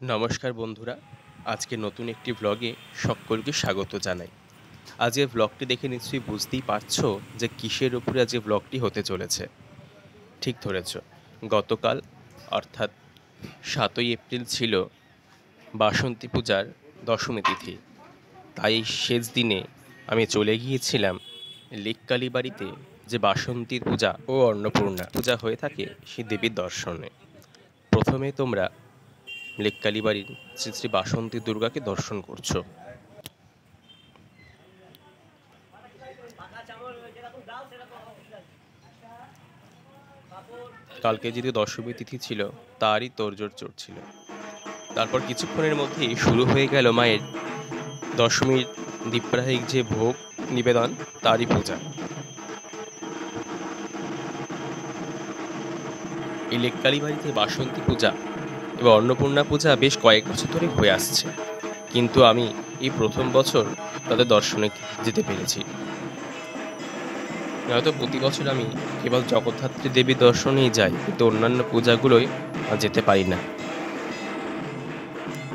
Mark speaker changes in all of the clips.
Speaker 1: নমস্কার বন্ধুরা, আজকে নতুন একটি ব্লগে সকলকে স্বাগত জানাই। আজকের ব্লগটি দেখে নিশ্চয়ই বুঝতেই পারছো যে কিসের উপরে আজ এই ব্লগটি হতে চলেছে। ঠিক ধরেছ, গতকাল অর্থাৎ ৭ই এপ্রিল ছিল বাসন্তী পূজার দশমী তিথি। তাই শেষ দিনে আমি চলে গিয়েছিলাম লেককালী বাড়িতে, যে বাসন্তী পূজা ও অন্নপূর্ণা পূজা হয়ে থাকে সেই দেবীর দর্শনে। প্রথমে তোমরা লেককালী বাড়ির শ্রী শ্রী বাসন্তী দুর্গাকে দর্শন করছো। কালকে যেহেতু দশমী তিথি ছিল, তারই তোড়জোড় চড়ছিল। তারপর কিছুক্ষণের মধ্যেই শুরু হয়ে গেল মায়ের দশমীর দীপ্রাহিক যে ভোগ নিবেদন, তারই পূজা। এই লেককালী বাড়িতে বাসন্তী পূজা এবং অন্নপূর্ণা পূজা বেশ কয়েক বছর ধরে হয়ে আসছে, কিন্তু আমি এই প্রথম বছর তাদের দর্শনে যেতে পেরেছি। নয়তো প্রতি বছর আমি কেবল জগদ্ধাত্রী দেবীর দর্শনেই যাই, কিন্তু অন্যান্য পূজাগুলোই যেতে পারি না।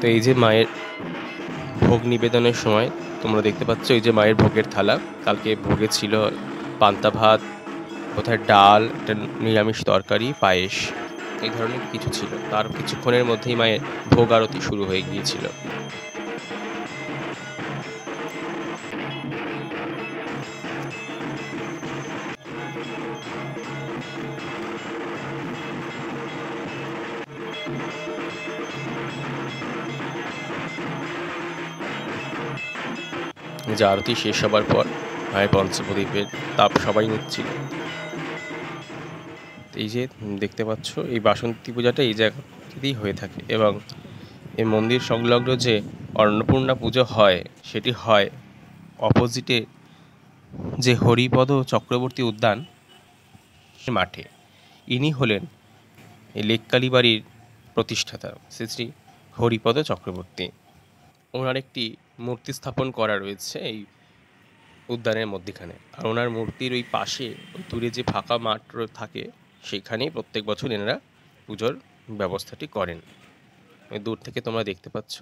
Speaker 1: তো এই যে মায়ের ভোগ নিবেদনের সময় তোমরা দেখতে পাচ্ছ, এই যে মায়ের ভোগের থালা, কালকে ভোগে ছিল পান্তা ভাত, কোথায় ডাল, একটা নিরামিষ তরকারি, পায়েস, এই ধরনের কিছু ছিল। তার কিছুক্ষণের মধ্যেই মায়ের ভোগ আরতি শুরু হয়ে গিয়েছিল। যে আরতি শেষ হবার পর মায়ের পঞ্চপ্রদীপের তাপ সবাই নিচ্ছিল। এই যে দেখতে পাচ্ছ, এই বাসন্তী পূজাটা এই জায়গাতেই হয়ে থাকে, এবং এই মন্দির সংলগ্ন যে অন্নপূর্ণা পুজো হয়, সেটি হয় অপোজিটে যে হরিপদ চক্রবর্তী উদ্যান মাঠে। ইনি হলেন এই লেককালী বাড়ির প্রতিষ্ঠাতা শ্রী শ্রী হরিপদ চক্রবর্তী। ওনার একটি মূর্তি স্থাপন করা রয়েছে এই উদ্যানের মধ্যিখানে, আর ওনার মূর্তির ওই পাশে দূরে যে ফাঁকা মাঠ থাকে, সেখানেই প্রত্যেক বছর এনারা পুজোর ব্যবস্থাটি করেন। দূর থেকে তোমরা দেখতে পাচ্ছ,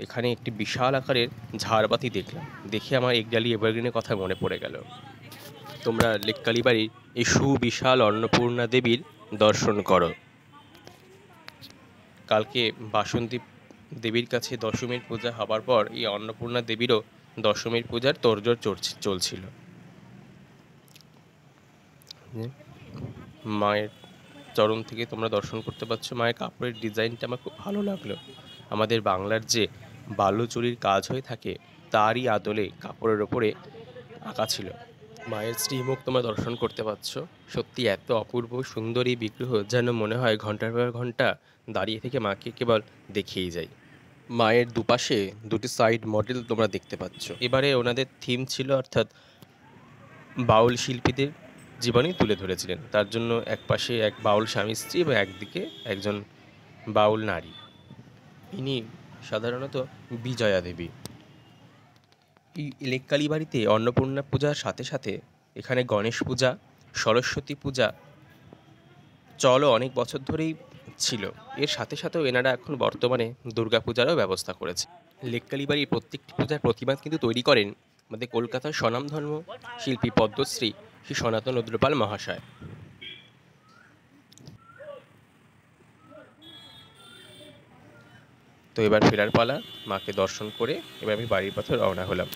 Speaker 1: এখানে একটি বিশাল আকারের ঝাড়বাতি দেখলাম, দেখে আমার একডালি এভারগ্রিনের কথা মনে পড়ে গেল। তোমরা লেককালী বাড়ির এই সুবিশাল অন্নপূর্ণা দেবীর দর্শন করো। কালকে বাসন্তী দেবীর কাছে দশমীর পূজা হবার পর এই অন্নপূর্ণা দেবীরও দশমীর পূজার তোড়জোড় চলছিল। মায়ের চরণ থেকে তোমরা দর্শন করতে পারছো। মায়ের কাপড়ের ডিজাইনটা আমার খুব ভালো লাগলো। আমাদের বাংলার যে বালুচুরির কাজ হয়ে থাকে, তারই আদলে কাপড়ের ওপরে আঁকা ছিল। মায়ের শ্রীমুখ তোমরা দর্শন করতে পারছ। সত্যি এত অপূর্ব সুন্দর এই বিগ্রহ, যেন মনে হয় ঘন্টার পর ঘন্টা দাঁড়িয়ে থেকে মাকে কেবল দেখেই যাই। মায়ের দুপাশে দুটি সাইড মডেল তোমরা দেখতে পাচ্ছ। এবারে ওনাদের থিম ছিল, অর্থাৎ বাউল শিল্পীদের জীবনই তুলে ধরেছিলেন। তার জন্য এক পাশে এক বাউল স্বামী স্ত্রী এবং একদিকে একজন বাউল নারী। ইনি সাধারণত বিজয়া দেবী। এই লেককালী বাড়িতে অন্নপূর্ণা পূজার সাথে সাথে এখানে গণেশ পূজা, সরস্বতী পূজা চলও অনেক বছর ধরেই ছিল। এর সাথে সাথেও এনারা এখন বর্তমানে দুর্গা পূজারও ব্যবস্থা করেছে। লেককালী বাড়ির প্রত্যেকটি পূজার প্রতিমা কিন্তু তৈরি করেন আমাদের কলকাতার স্বনামধন্য শিল্পী পদ্মশ্রী শ্রী সনাতন রুদ্রপাল মহাশয়। তো এবার ফেরার পালা, মাকে দর্শন করে এবার আমি বাড়ির পথে রওনা হলাম।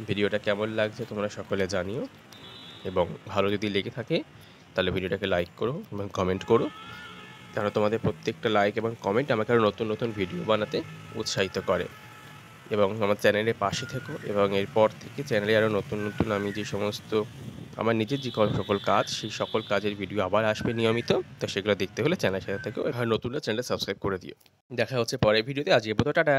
Speaker 1: ভিডিওটা কেমন লাগছে তোমরা সকলে জানিও, এবং ভালো যদি লেগে থাকে তাহলে ভিডিওটাকে লাইক করো এবং কমেন্ট করো, কারণ তোমাদের প্রত্যেকটা লাইক এবং কমেন্ট আমাকে আরও নতুন নতুন ভিডিও বানাতে উৎসাহিত করে। এবং আমার চ্যানেলের পাশে থেকো, এবং এরপর থেকে চ্যানেলে আরও নতুন নতুন আমি যে সমস্ত আমার নিজের যে সকল কাজ, সেই সকল কাজের ভিডিও আবার আসবে নিয়মিত। তো সেগুলো দেখতে হলে চ্যানেলের সাথে থেকো, আর নতুন চ্যানেলটা সাবস্ক্রাইব করে দিও। দেখা হচ্ছে পরের ভিডিওতে। আজ এ পর্যন্ত, টাটা।